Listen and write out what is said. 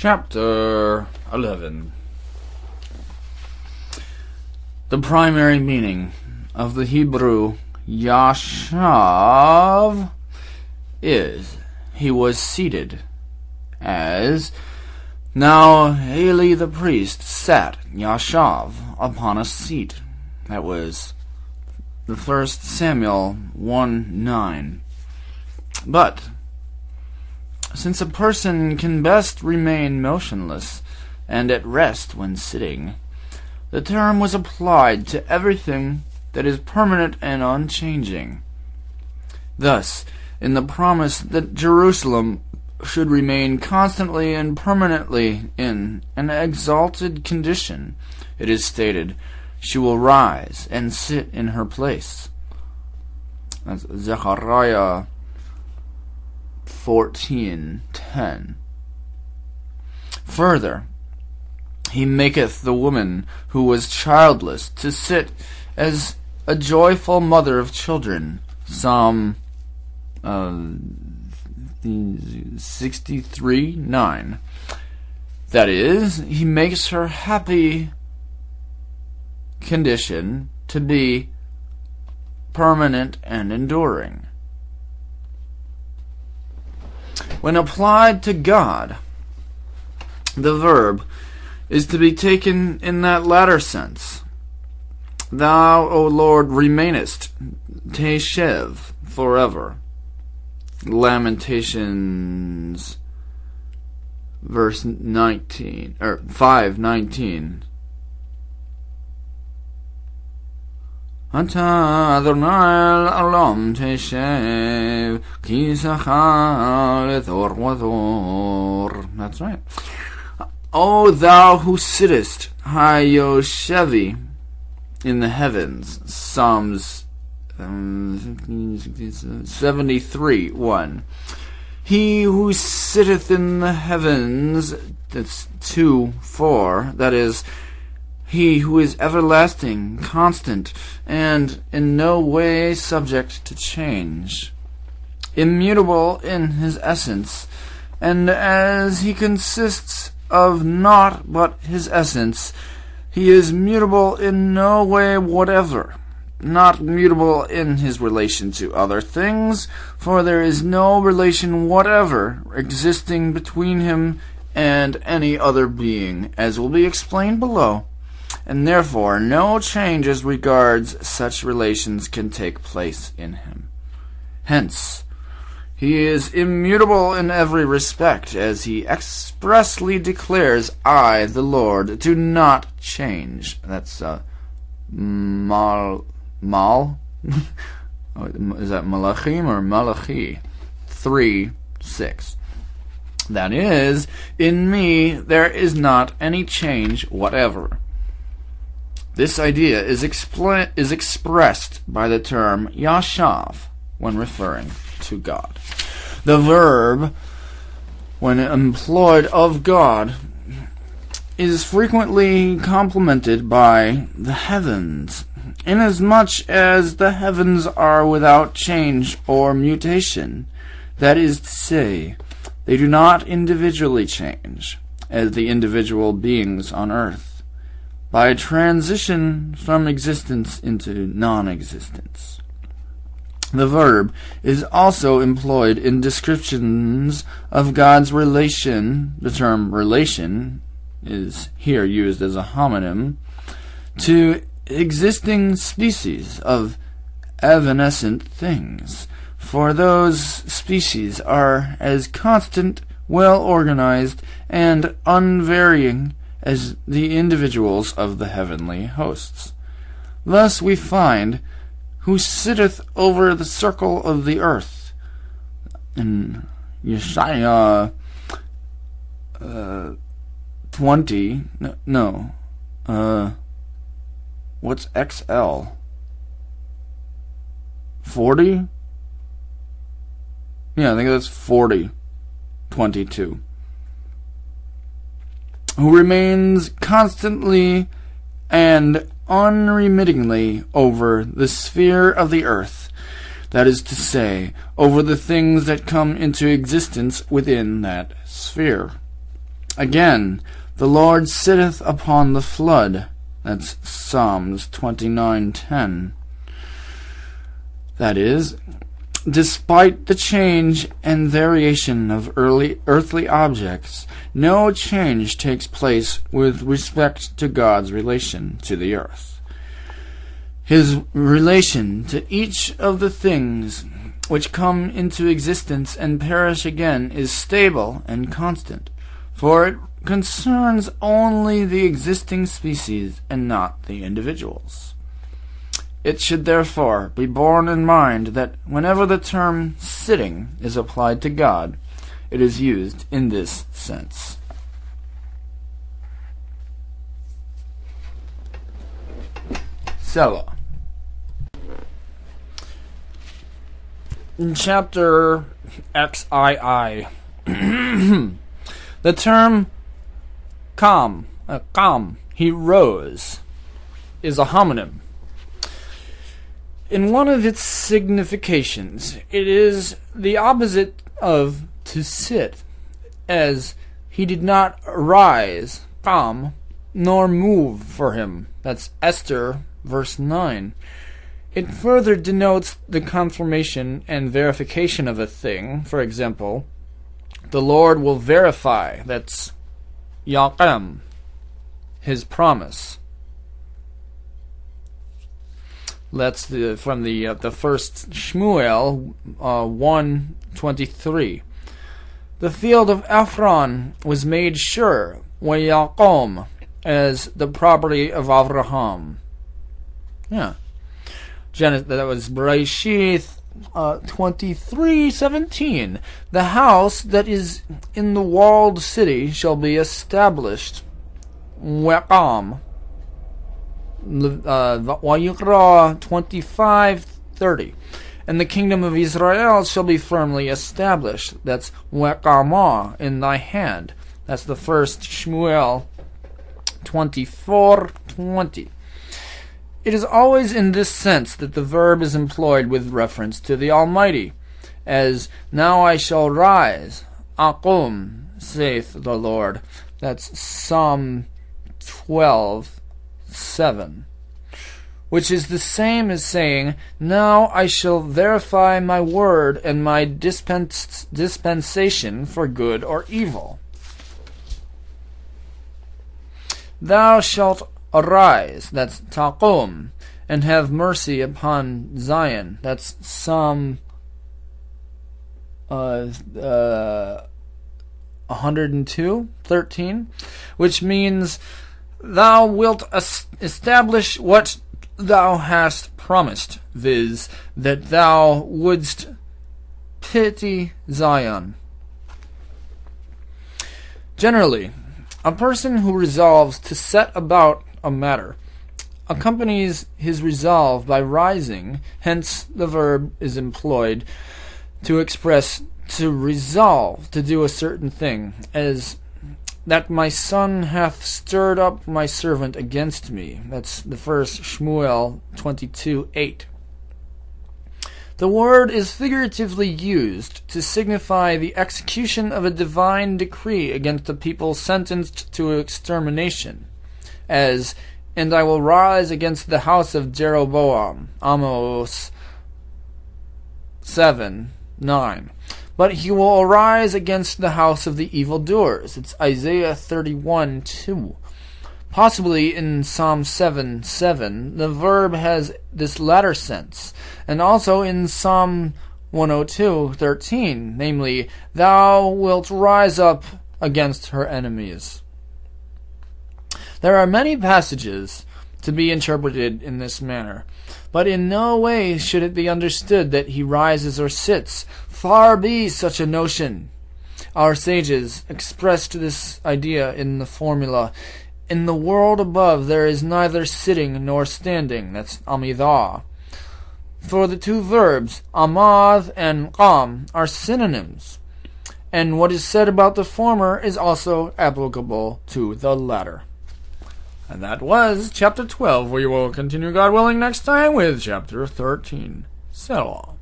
Chapter 11. The primary meaning of the Hebrew Yashav is he was seated, as now Eli the priest sat Yashav upon a seat. That was the 1 Samuel 1:9. But since a person can best remain motionless and at rest when sitting, the term was applied to everything that is permanent and unchanging. Thus, in the promise that Jerusalem should remain constantly and permanently in an exalted condition, it is stated, "She will rise and sit in her place." That's Zechariah 14:10. Further, he maketh the woman who was childless to sit as a joyful mother of children. Psalm 63:9. That is, he makes her happy condition to be permanent and enduring. When applied to God, the verb is to be taken in that latter sense. Thou, O Lord, remainest, teshev, forever. Lamentations, verse 19, or 5:19. Ata Adonai Olam teshev ki sachar ethor v'thor. That's right. O thou who sittest, Hayoshevi, in the heavens. Psalms 73:1. He who sitteth in the heavens, that's 2:4, that is, he who is everlasting, constant, and in no way subject to change, immutable in his essence, and as he consists of naught but his essence, he is mutable in no way whatever, not mutable in his relation to other things, for there is no relation whatever existing between him and any other being, as will be explained below, and therefore no change as regards such relations can take place in him. Hence, he is immutable in every respect, as he expressly declares, I, the Lord, do not change. That's Mal? Is that Malachim or Malachi? 3:6. That is, in me there is not any change whatever. This idea is expressed by the term Yashav when referring to God. The verb, when employed of God, is frequently complemented by the heavens, inasmuch as the heavens are without change or mutation. That is to say, they do not individually change, as the individual beings on earth, by transition from existence into non-existence. The verb is also employed in descriptions of God's relation. The term relation is here used as a homonym to existing species of evanescent things, for those species are as constant, well-organized, and unvarying as the individuals of the heavenly hosts. Thus we find, who sitteth over the circle of the earth, in Yeshaya 20, what's XL? 40? Yeah, I think that's 40:22. Who remains constantly and unremittingly over the sphere of the earth, that is to say, over the things that come into existence within that sphere. Again, the Lord sitteth upon the flood. That's Psalms 29:10. That is, despite the change and variation of earthly objects, no change takes place with respect to God's relation to the earth. His relation to each of the things which come into existence and perish again is stable and constant, for it concerns only the existing species and not the individuals. It should therefore be borne in mind that whenever the term sitting is applied to God, it is used in this sense. Selah. In chapter XII, the term qam, he rose, is a homonym. In one of its significations, it is the opposite of to sit, as he did not rise, qam, nor move for him. That's Esther, verse 9. It further denotes the confirmation and verification of a thing. For example, the Lord will verify, that's Yaqam, his promise. That's from the first Shmuel 1:23. The field of Ephron was made sure, Yaqom, as the property of Avraham. Yeah. That was Bereshith 23:17. The house that is in the walled city shall be established. Waqam. Vayikra 25:30. And the kingdom of Israel shall be firmly established. That's Waqamah, in thy hand. That's the first Shmuel 24:20. It is always in this sense that the verb is employed with reference to the Almighty, as, now I shall rise, aqum, saith the Lord. That's Psalm 12:7, which is the same as saying, now I shall verify my word and my dispensation for good or evil. Thou shalt arise, that's taqum, and have mercy upon Zion. That's Psalm 102:13, which means thou wilt establish what thou hast promised, viz., that thou wouldst pity Zion. Generally, a person who resolves to set about a matter accompanies his resolve by rising, hence the verb is employed to express to resolve to do a certain thing, as that my son hath stirred up my servant against me. That's the first Shmuel 22:8. The word is figuratively used to signify the execution of a divine decree against a people sentenced to extermination, as, and I will rise against the house of Jeroboam, Amos 7:9. But he will arise against the house of the evildoers. It's Isaiah 31:2. Possibly in Psalm 7:7, the verb has this latter sense, and also in Psalm 102:13, namely, thou wilt rise up against her enemies. There are many passages to be interpreted in this manner, but in no way should it be understood that he rises or sits. Far be such a notion. Our sages expressed this idea in the formula, in the world above there is neither sitting nor standing. That's amidah. For the two verbs, amad and qam, are synonyms, and what is said about the former is also applicable to the latter. And that was chapter 12. We will continue, God willing, next time with chapter 13. Selah.